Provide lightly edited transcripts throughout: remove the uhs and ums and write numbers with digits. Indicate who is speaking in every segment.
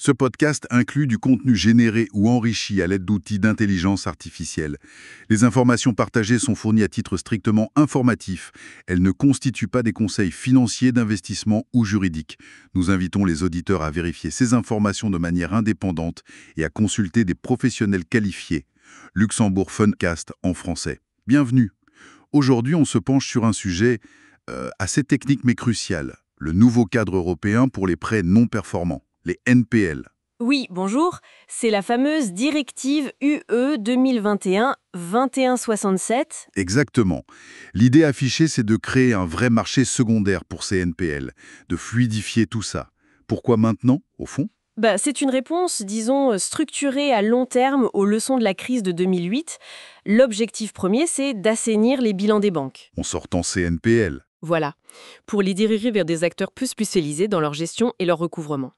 Speaker 1: Ce podcast inclut du contenu généré ou enrichi à l'aide d'outils d'intelligence artificielle. Les informations partagées sont fournies à titre strictement informatif. Elles ne constituent pas des conseils financiers, d'investissement ou juridiques. Nous invitons les auditeurs à vérifier ces informations de manière indépendante et à consulter des professionnels qualifiés. Luxembourg Funcast en français. Bienvenue. Aujourd'hui, on se penche sur un sujet assez technique mais crucial. Le nouveau cadre européen pour les prêts non performants. Les NPL.
Speaker 2: Oui, bonjour, c'est la fameuse directive UE 2021-2167.
Speaker 1: Exactement. L'idée affichée, c'est de créer un vrai marché secondaire pour ces NPL, de fluidifier tout ça. Pourquoi maintenant, au fond ?
Speaker 2: C'est une réponse, disons, structurée à long terme aux leçons de la crise de 2008. L'objectif premier, c'est d'assainir les bilans des banques.
Speaker 1: En sortant ces NPL.
Speaker 2: Voilà, pour les diriger vers des acteurs plus spécialisés dans leur gestion et leur recouvrement.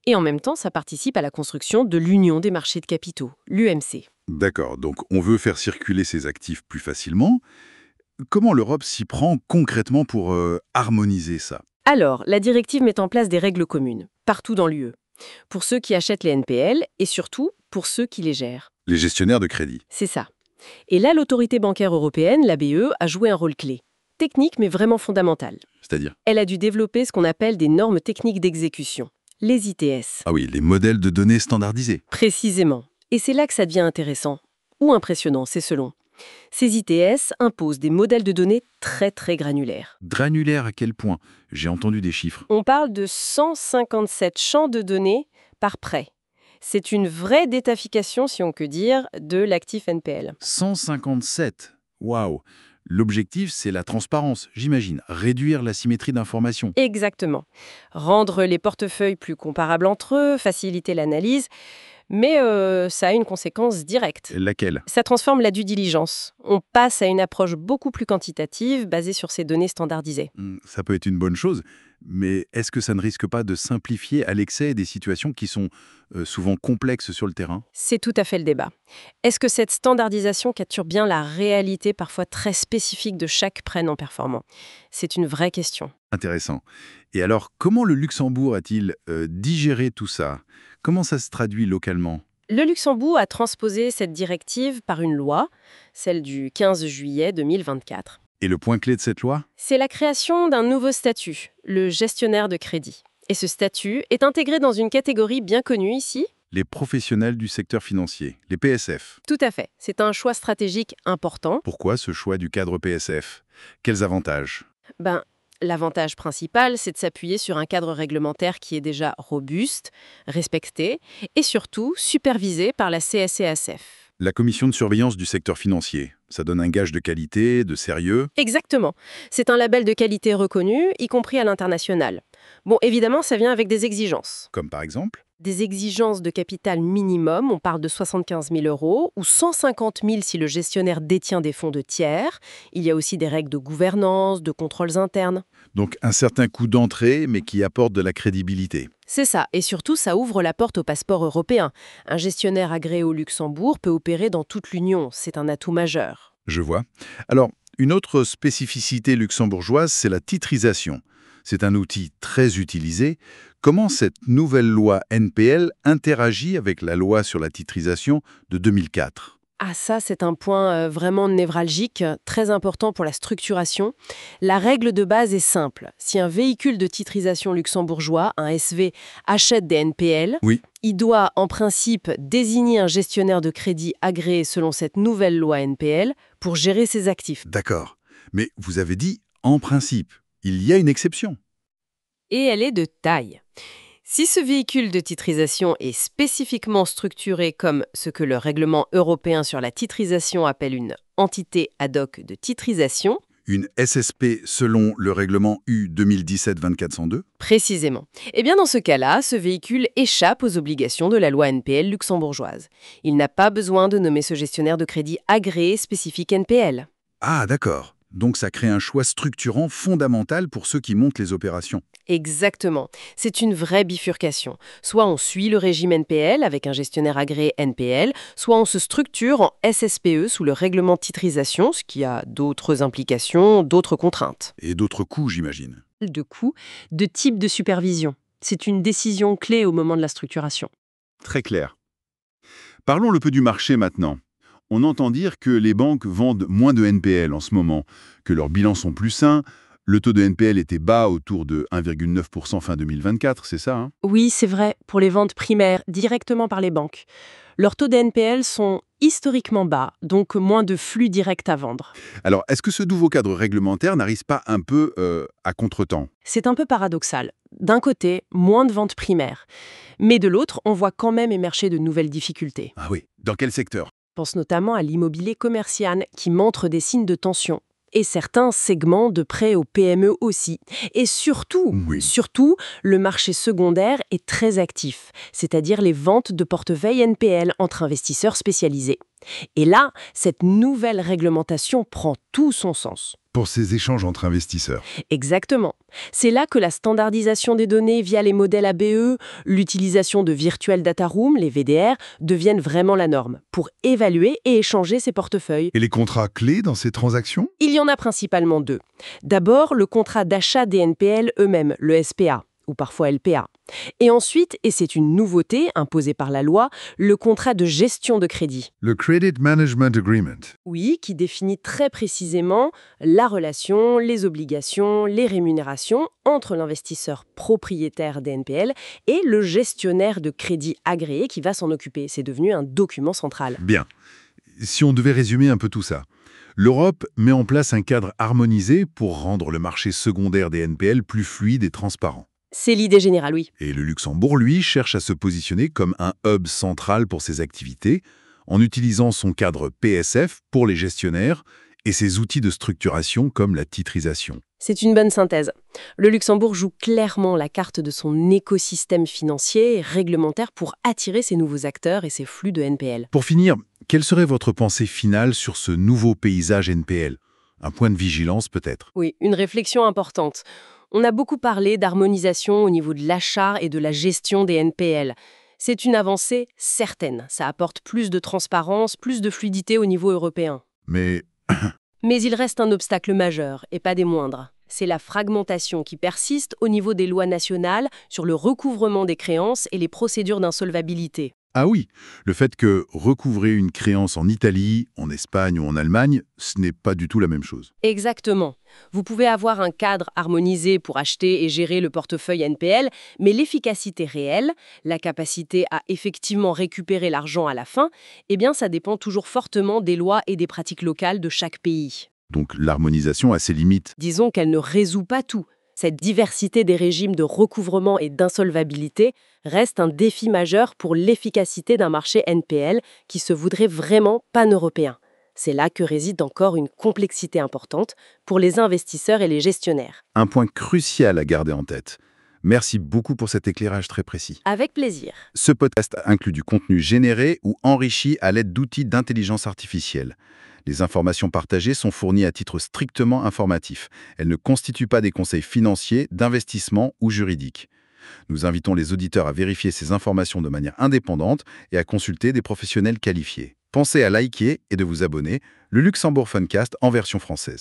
Speaker 2: Et en même temps, ça participe à la construction de l'Union des marchés de capitaux, l'UMC.
Speaker 1: D'accord, donc on veut faire circuler ces actifs plus facilement. Comment l'Europe s'y prend concrètement pour harmoniser ça ?
Speaker 2: Alors, la directive met en place des règles communes, partout dans l'UE, pour ceux qui achètent les NPL et surtout pour ceux qui les gèrent.
Speaker 1: Les gestionnaires de crédit.
Speaker 2: C'est ça. Et là, l'autorité bancaire européenne, la BE, a joué un rôle clé. Technique, mais vraiment fondamental.
Speaker 1: C'est-à-dire ?
Speaker 2: Elle a dû développer ce qu'on appelle des normes techniques d'exécution, les ITS.
Speaker 1: Ah oui, les modèles de données standardisés.
Speaker 2: Précisément. Et c'est là que ça devient intéressant. Ou impressionnant, c'est selon. Ces ITS imposent des modèles de données très très granulaires.
Speaker 1: Granulaire à quel point ? J'ai entendu des chiffres.
Speaker 2: On parle de 157 champs de données par prêt. C'est une vraie détafication, si on peut dire, de l'actif NPL.
Speaker 1: 157. Waouh. L'objectif, c'est la transparence, j'imagine. Réduire l'asymétrie d'information.
Speaker 2: Exactement. Rendre les portefeuilles plus comparables entre eux, faciliter l'analyse, mais ça a une conséquence directe.
Speaker 1: Laquelle ?
Speaker 2: Ça transforme la due diligence. On passe à une approche beaucoup plus quantitative, basée sur ces données standardisées.
Speaker 1: Ça peut être une bonne chose, mais est-ce que ça ne risque pas de simplifier à l'excès des situations qui sont souvent complexes sur le terrain ?
Speaker 2: C'est tout à fait le débat. Est-ce que cette standardisation capture bien la réalité parfois très spécifique de chaque prêt non performant ? C'est une vraie question.
Speaker 1: Intéressant. Et alors, comment le Luxembourg a-t-il digéré tout ça ? Comment ça se traduit localement ?
Speaker 2: Le Luxembourg a transposé cette directive par une loi, celle du 15 juillet 2024.
Speaker 1: Et le point clé de cette loi ?
Speaker 2: C'est la création d'un nouveau statut, le gestionnaire de crédit. Et ce statut est intégré dans une catégorie bien connue ici.
Speaker 1: Les professionnels du secteur financier, les PSF.
Speaker 2: Tout à fait. C'est un choix stratégique important.
Speaker 1: Pourquoi ce choix du cadre PSF ? Quels avantages ?
Speaker 2: L'avantage principal, c'est de s'appuyer sur un cadre réglementaire qui est déjà robuste, respecté et surtout supervisé par la CSCASF.
Speaker 1: La commission de surveillance du secteur financier, ça donne un gage de qualité, de sérieux.
Speaker 2: Exactement. C'est un label de qualité reconnu, y compris à l'international. Bon, évidemment, ça vient avec des exigences.
Speaker 1: Comme par exemple ?
Speaker 2: Des exigences de capital minimum, on parle de 75 000 € ou 150 000 si le gestionnaire détient des fonds de tiers. Il y a aussi des règles de gouvernance, de contrôles internes.
Speaker 1: Donc un certain coût d'entrée, mais qui apporte de la crédibilité.
Speaker 2: C'est ça, et surtout ça ouvre la porte au passeport européen. Un gestionnaire agréé au Luxembourg peut opérer dans toute l'Union, c'est un atout majeur.
Speaker 1: Je vois. Alors, une autre spécificité luxembourgeoise, c'est la titrisation. C'est un outil très utilisé. Comment cette nouvelle loi NPL interagit avec la loi sur la titrisation de 2004 ?
Speaker 2: Ah ça, c'est un point vraiment névralgique, très important pour la structuration. La règle de base est simple. Si un véhicule de titrisation luxembourgeois, un SV, achète des NPL,
Speaker 1: Oui.
Speaker 2: il doit en principe désigner un gestionnaire de crédit agréé selon cette nouvelle loi NPL pour gérer ses actifs.
Speaker 1: D'accord. Mais vous avez dit « en principe ». Il y a une exception.
Speaker 2: Et elle est de taille. Si ce véhicule de titrisation est spécifiquement structuré comme ce que le règlement européen sur la titrisation appelle une entité ad hoc de titrisation,
Speaker 1: Une SSP selon le règlement U 2017-2402 ?
Speaker 2: précisément, eh bien dans ce cas-là, ce véhicule échappe aux obligations de la loi NPL luxembourgeoise. Il n'a pas besoin de nommer ce gestionnaire de crédit agréé spécifique NPL.
Speaker 1: Ah, d'accord. Donc ça crée un choix structurant fondamental pour ceux qui montent les opérations.
Speaker 2: Exactement. C'est une vraie bifurcation. Soit on suit le régime NPL avec un gestionnaire agréé NPL, soit on se structure en SSPE sous le règlement de titrisation, ce qui a d'autres implications, d'autres contraintes.
Speaker 1: Et d'autres coûts, j'imagine.
Speaker 2: De coûts, de type de supervision. C'est une décision clé au moment de la structuration.
Speaker 3: Très clair. Parlons le peu du marché maintenant. On entend dire que les banques vendent moins de NPL en ce moment, que leurs bilans sont plus sains. Le taux de NPL était bas, autour de 1,9% fin 2024, c'est ça, hein?
Speaker 2: Oui, c'est vrai, pour les ventes primaires, directement par les banques. Leurs taux de NPL sont historiquement bas, donc moins de flux direct à vendre.
Speaker 3: Alors, est-ce que ce nouveau cadre réglementaire n'arrive pas un peu à contretemps?
Speaker 2: C'est un peu paradoxal. D'un côté, moins de ventes primaires. Mais de l'autre, on voit quand même émerger de nouvelles difficultés.
Speaker 3: Ah oui, dans quel secteur?
Speaker 2: Je pense notamment à l'immobilier commercial qui montre des signes de tension. Et certains segments de prêts aux PME aussi. Et surtout,
Speaker 3: Oui.
Speaker 2: le marché secondaire est très actif, c'est-à-dire les ventes de portefeuilles NPL entre investisseurs spécialisés. Et là, cette nouvelle réglementation prend tout son sens.
Speaker 1: Pour ces échanges entre investisseurs.
Speaker 2: Exactement. C'est là que la standardisation des données via les modèles ABE, l'utilisation de Virtual Data Room, les VDR, deviennent vraiment la norme pour évaluer et échanger ces portefeuilles.
Speaker 1: Et les contrats clés dans ces transactions?
Speaker 2: Il y en a principalement deux. D'abord, le contrat d'achat des NPL eux-mêmes, le SPA, ou parfois LPA. Et ensuite, et c'est une nouveauté imposée par la loi, le contrat de gestion de crédit.
Speaker 1: Le Credit Management Agreement.
Speaker 2: Oui, qui définit très précisément la relation, les obligations, les rémunérations entre l'investisseur propriétaire des NPL et le gestionnaire de crédit agréé qui va s'en occuper. C'est devenu un document central.
Speaker 1: Bien. Si on devait résumer un peu tout ça, l'Europe met en place un cadre harmonisé pour rendre le marché secondaire des NPL plus fluide et transparent.
Speaker 2: C'est l'idée générale, oui.
Speaker 1: Et le Luxembourg, lui, cherche à se positionner comme un hub central pour ses activités, en utilisant son cadre PSF pour les gestionnaires et ses outils de structuration comme la titrisation.
Speaker 2: C'est une bonne synthèse. Le Luxembourg joue clairement la carte de son écosystème financier et réglementaire pour attirer ces nouveaux acteurs et ces flux de NPL.
Speaker 1: Pour finir, quelle serait votre pensée finale sur ce nouveau paysage NPL? Un point de vigilance peut-être.
Speaker 2: Oui, une réflexion importante. On a beaucoup parlé d'harmonisation au niveau de l'achat et de la gestion des NPL. C'est une avancée certaine. Ça apporte plus de transparence, plus de fluidité au niveau européen.
Speaker 1: Mais
Speaker 2: Mais il reste un obstacle majeur, et pas des moindres. C'est la fragmentation qui persiste au niveau des lois nationales sur le recouvrement des créances et les procédures d'insolvabilité.
Speaker 1: ah oui, le fait que recouvrer une créance en Italie, en Espagne ou en Allemagne, ce n'est pas du tout la même chose.
Speaker 2: Exactement. Vous pouvez avoir un cadre harmonisé pour acheter et gérer le portefeuille NPL, mais l'efficacité réelle, la capacité à effectivement récupérer l'argent à la fin, eh bien ça dépend toujours fortement des lois et des pratiques locales de chaque pays.
Speaker 1: Donc l'harmonisation a ses limites.
Speaker 2: Disons qu'elle ne résout pas tout. Cette diversité des régimes de recouvrement et d'insolvabilité reste un défi majeur pour l'efficacité d'un marché NPL qui se voudrait vraiment pan-européen. C'est là que réside encore une complexité importante pour les investisseurs et les gestionnaires.
Speaker 1: Un point crucial à garder en tête. Merci beaucoup pour cet éclairage très précis.
Speaker 2: Avec plaisir.
Speaker 1: Ce podcast inclut du contenu généré ou enrichi à l'aide d'outils d'intelligence artificielle. Les informations partagées sont fournies à titre strictement informatif. Elles ne constituent pas des conseils financiers, d'investissement ou juridiques. Nous invitons les auditeurs à vérifier ces informations de manière indépendante et à consulter des professionnels qualifiés. Pensez à liker et de vous abonner, le Luxembourg Funcast en version française.